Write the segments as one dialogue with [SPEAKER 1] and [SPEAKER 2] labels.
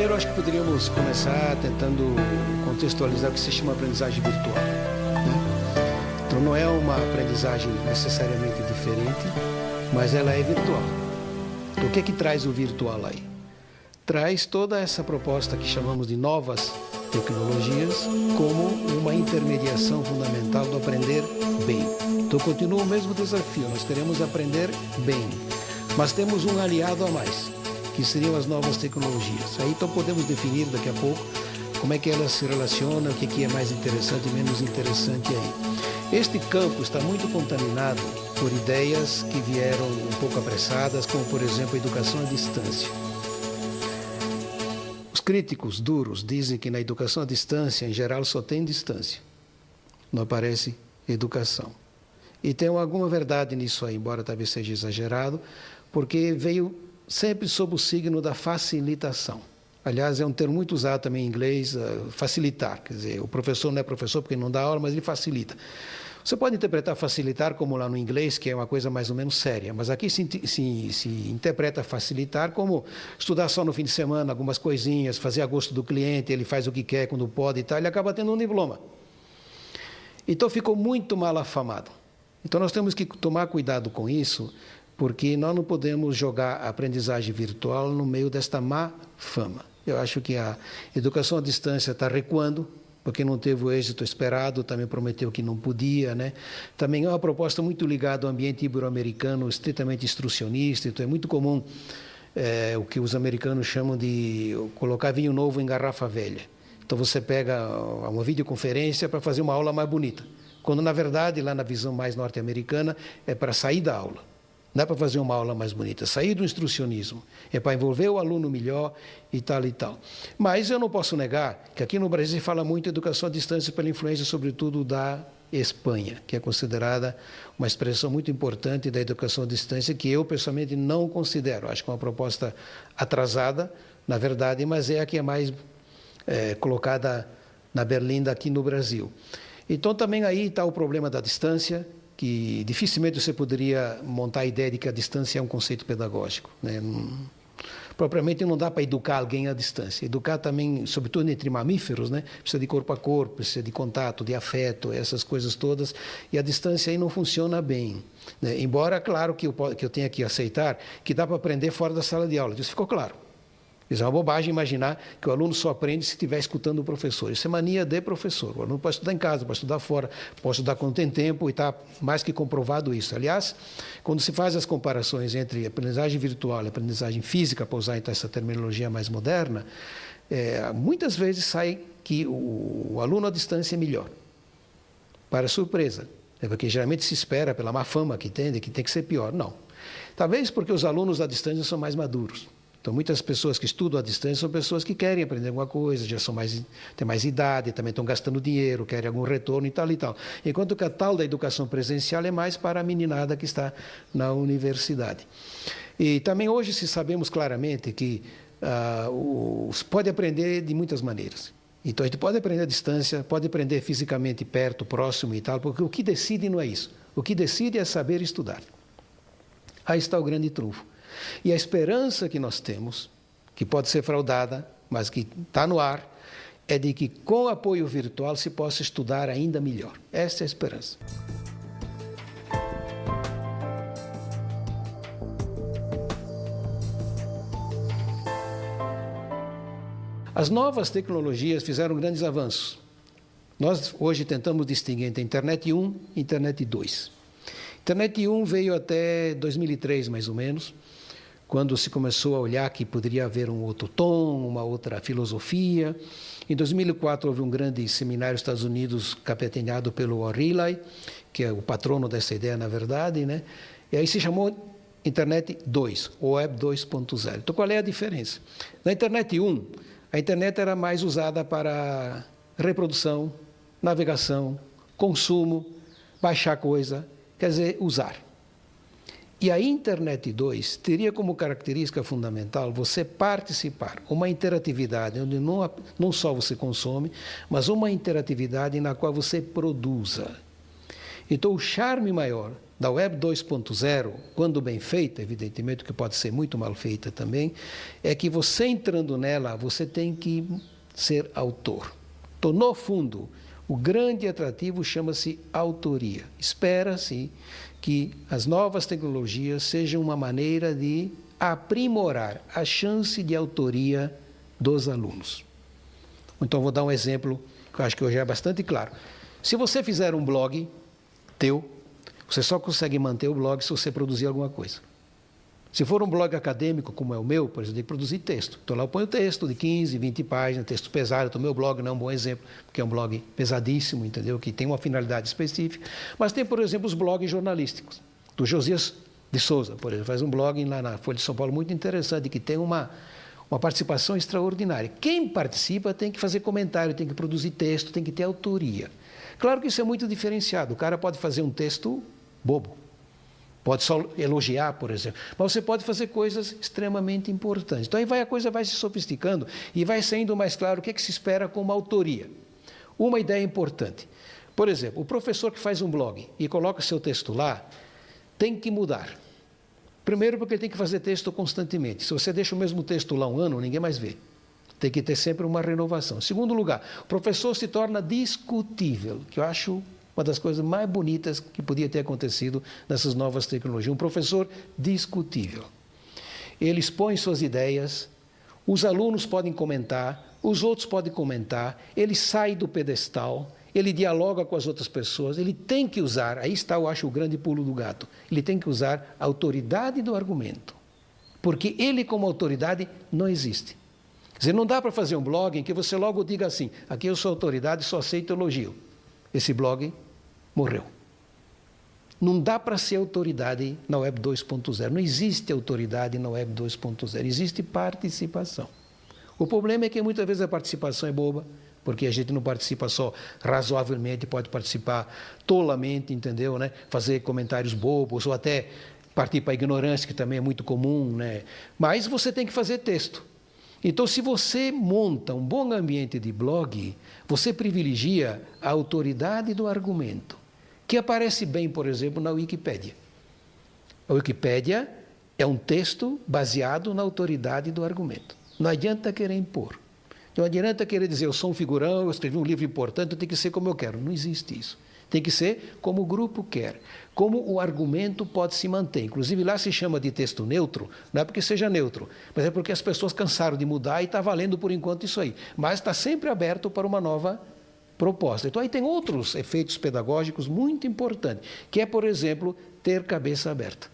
[SPEAKER 1] Primeiro, acho que poderíamos começar tentando contextualizar o que se chama aprendizagem virtual, né? Então, não é uma aprendizagem necessariamente diferente, mas ela é virtual. Então, o que é que traz o virtual aí? Traz toda essa proposta que chamamos de novas tecnologias como uma intermediação fundamental do aprender bem. Então, continua o mesmo desafio, nós queremos aprender bem, mas temos um aliado a mais, que seriam as novas tecnologias. Aí então podemos definir daqui a pouco como é que elas se relacionam, o que é mais interessante e menos interessante aí. Este campo está muito contaminado por ideias que vieram um pouco apressadas, como por exemplo a educação à distância. Os críticos duros dizem que na educação à distância, em geral, só tem distância, não aparece educação. E tem alguma verdade nisso aí, embora talvez seja exagerado, porque veio sempre sob o signo da facilitação. Aliás, é um termo muito usado também em inglês, facilitar. Quer dizer, o professor não é professor porque não dá aula, mas ele facilita. Você pode interpretar facilitar como lá no inglês, que é uma coisa mais ou menos séria, mas aqui se interpreta facilitar como estudar só no fim de semana, algumas coisinhas, fazer a gosto do cliente, ele faz o que quer, quando pode e tal, ele acaba tendo um diploma. Então ficou muito mal afamado. Então nós temos que tomar cuidado com isso, porque nós não podemos jogar a aprendizagem virtual no meio desta má fama. Eu acho que a educação à distância está recuando, porque não teve o êxito esperado, também prometeu que não podia, né? Também é uma proposta muito ligada ao ambiente ibero-americano, estritamente instrucionista, então é muito comum o que os americanos chamam de colocar vinho novo em garrafa velha. Então você pega uma videoconferência para fazer uma aula mais bonita, quando na verdade, lá na visão mais norte-americana, é para sair da aula. Não é para fazer uma aula mais bonita, sair do instrucionismo, é para envolver o aluno melhor e tal e tal. Mas eu não posso negar que aqui no Brasil se fala muito educação à distância pela influência, sobretudo, da Espanha, que é considerada uma expressão muito importante da educação à distância, que eu pessoalmente não considero. Acho que é uma proposta atrasada, na verdade, mas é a que é mais colocada na berlinda aqui no Brasil. Então também aí está o problema da distância, que dificilmente você poderia montar a ideia de que a distância é um conceito pedagógico, né? Propriamente não dá para educar alguém à distância. Educar também, sobretudo entre mamíferos, né? Precisa de corpo a corpo, precisa de contato, de afeto, essas coisas todas, e a distância aí não funciona bem, né? Embora, claro, que eu tenha que aceitar que dá para aprender fora da sala de aula, isso ficou claro. Isso é uma bobagem imaginar que o aluno só aprende se estiver escutando o professor. Isso é mania de professor. O aluno pode estudar em casa, pode estudar fora, pode estudar quando tem tempo, e está mais que comprovado isso. Aliás, quando se faz as comparações entre aprendizagem virtual e aprendizagem física, para usar então essa terminologia mais moderna, muitas vezes sai que o aluno à distância é melhor. Para surpresa, porque geralmente se espera, pela má fama que tem, de que tem que ser pior. Não. Talvez porque os alunos à distância são mais maduros. Então, muitas pessoas que estudam à distância são pessoas que querem aprender alguma coisa, já têm mais idade, também estão gastando dinheiro, querem algum retorno e tal e tal. Enquanto que a tal da educação presencial é mais para a meninada que está na universidade. E também hoje se sabemos claramente que se pode aprender de muitas maneiras. Então, a gente pode aprender à distância, pode aprender fisicamente perto, próximo e tal, porque o que decide não é isso. O que decide é saber estudar. Aí está o grande trunfo. E a esperança que nós temos, que pode ser fraudada, mas que está no ar, é de que com apoio virtual se possa estudar ainda melhor. Essa é a esperança. As novas tecnologias fizeram grandes avanços. Nós hoje tentamos distinguir entre Internet 1 e Internet 2. Internet 1 veio até 2003, mais ou menos, quando se começou a olhar que poderia haver um outro tom, uma outra filosofia. Em 2004 houve um grande seminário nos Estados Unidos capitaneado pelo O'Reilly, que é o patrono dessa ideia, na verdade, né? E aí se chamou Internet 2, ou Web 2.0. Então qual é a diferença? Na Internet 1, a internet era mais usada para reprodução, navegação, consumo, baixar coisa, quer dizer, usar. E a Internet 2 teria como característica fundamental você participar, uma interatividade onde não só você consome, mas uma interatividade na qual você produza. Então, o charme maior da Web 2.0, quando bem feita, evidentemente que pode ser muito mal feita também, é que você entrando nela, você tem que ser autor. Então, no fundo, o grande atrativo chama-se autoria. Espera-se que as novas tecnologias sejam uma maneira de aprimorar a chance de autoria dos alunos. Então, vou dar um exemplo que eu acho que hoje é bastante claro. Se você fizer um blog teu, você só consegue manter o blog se você produzir alguma coisa. Se for um blog acadêmico, como é o meu, por exemplo, tem que produzir texto. Então lá eu ponho texto de 15, 20 páginas, texto pesado. Então, o meu blog não é um bom exemplo, porque é um blog pesadíssimo, entendeu? Que tem uma finalidade específica. Mas tem, por exemplo, os blogs jornalísticos. Do Josias de Souza, por exemplo, faz um blog lá na Folha de São Paulo muito interessante, que tem uma participação extraordinária. Quem participa tem que fazer comentário, tem que produzir texto, tem que ter autoria. Claro que isso é muito diferenciado. O cara pode fazer um texto bobo, pode só elogiar, por exemplo, mas você pode fazer coisas extremamente importantes. Então aí a coisa vai se sofisticando e vai sendo mais claro o que é que se espera como autoria. Uma ideia importante, por exemplo, o professor que faz um blog e coloca seu texto lá, tem que mudar. Primeiro porque ele tem que fazer texto constantemente. Se você deixa o mesmo texto lá um ano, ninguém mais vê. Tem que ter sempre uma renovação. Segundo lugar, o professor se torna discutível, que eu acho uma das coisas mais bonitas que podia ter acontecido nessas novas tecnologias. Um professor discutível. Ele expõe suas ideias, os alunos podem comentar, os outros podem comentar, ele sai do pedestal, ele dialoga com as outras pessoas, ele tem que usar, aí está, eu acho, o grande pulo do gato, ele tem que usar a autoridade do argumento, porque ele como autoridade não existe. Quer dizer, não dá para fazer um blog em que você logo diga assim, aqui eu sou autoridade, só aceito elogio. Esse blog morreu. Não dá para ser autoridade na Web 2.0. Não existe autoridade na Web 2.0. Existe participação. O problema é que muitas vezes a participação é boba, porque a gente não participa só razoavelmente, pode participar tolamente, entendeu, né? Fazer comentários bobos ou até partir para a ignorância, que também é muito comum, né? Mas você tem que fazer texto. Então, se você monta um bom ambiente de blog, você privilegia a autoridade do argumento, que aparece bem, por exemplo, na Wikipédia. A Wikipédia é um texto baseado na autoridade do argumento. Não adianta querer impor. Não adianta querer dizer, eu sou um figurão, eu escrevi um livro importante, eu tenho que ser como eu quero. Não existe isso. Tem que ser como o grupo quer, como o argumento pode se manter. Inclusive, lá se chama de texto neutro, não é porque seja neutro, mas é porque as pessoas cansaram de mudar e está valendo por enquanto isso aí. Mas está sempre aberto para uma nova proposta. Então, aí tem outros efeitos pedagógicos muito importantes, que é, por exemplo, ter cabeça aberta.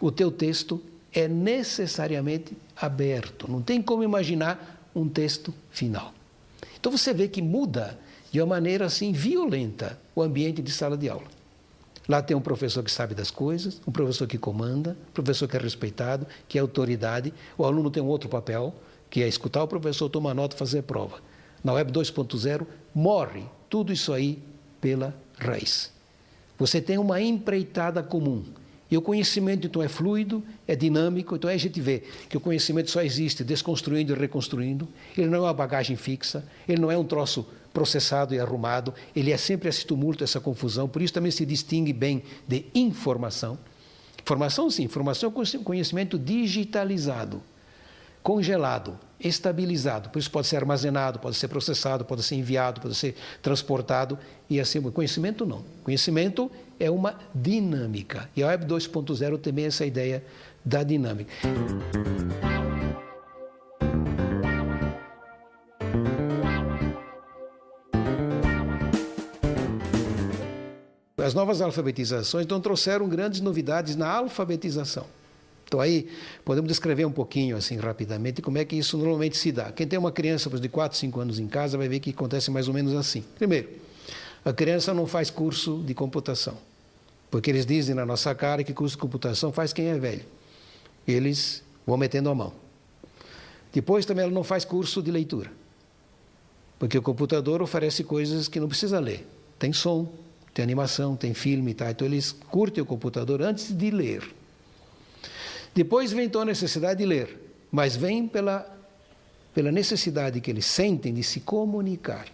[SPEAKER 1] O teu texto é necessariamente aberto, não tem como imaginar um texto final. Então, você vê que muda de uma maneira assim violenta o ambiente de sala de aula. Lá tem um professor que sabe das coisas, um professor que comanda, um professor que é respeitado, que é autoridade. O aluno tem um outro papel, que é escutar o professor, tomar nota, fazer prova. Na Web 2.0 morre tudo isso aí pela raiz. Você tem uma empreitada comum. E o conhecimento, então, é fluido, é dinâmico. Então, aí a gente vê que o conhecimento só existe desconstruindo e reconstruindo. Ele não é uma bagagem fixa, ele não é um troço processado e arrumado, ele é sempre esse tumulto, essa confusão. Por isso também se distingue bem de informação. Informação, sim, informação é conhecimento digitalizado, congelado, estabilizado. Por isso pode ser armazenado, pode ser processado, pode ser enviado, pode ser transportado e assim. Conhecimento não. Conhecimento é uma dinâmica. E a Web 2.0 também é essa ideia da dinâmica. As novas alfabetizações então trouxeram grandes novidades na alfabetização. Então aí podemos descrever um pouquinho assim rapidamente como é que isso normalmente se dá. Quem tem uma criança de 4, 5 anos em casa vai ver que acontece mais ou menos assim. Primeiro, a criança não faz curso de computação, porque eles dizem na nossa cara que curso de computação faz quem é velho. Eles vão metendo a mão. Depois também ela não faz curso de leitura, porque o computador oferece coisas que não precisa ler. Tem som, tem animação, tem filme, tá? Então eles curtem o computador antes de ler. Depois vem então a necessidade de ler, mas vem pela necessidade que eles sentem de se comunicar.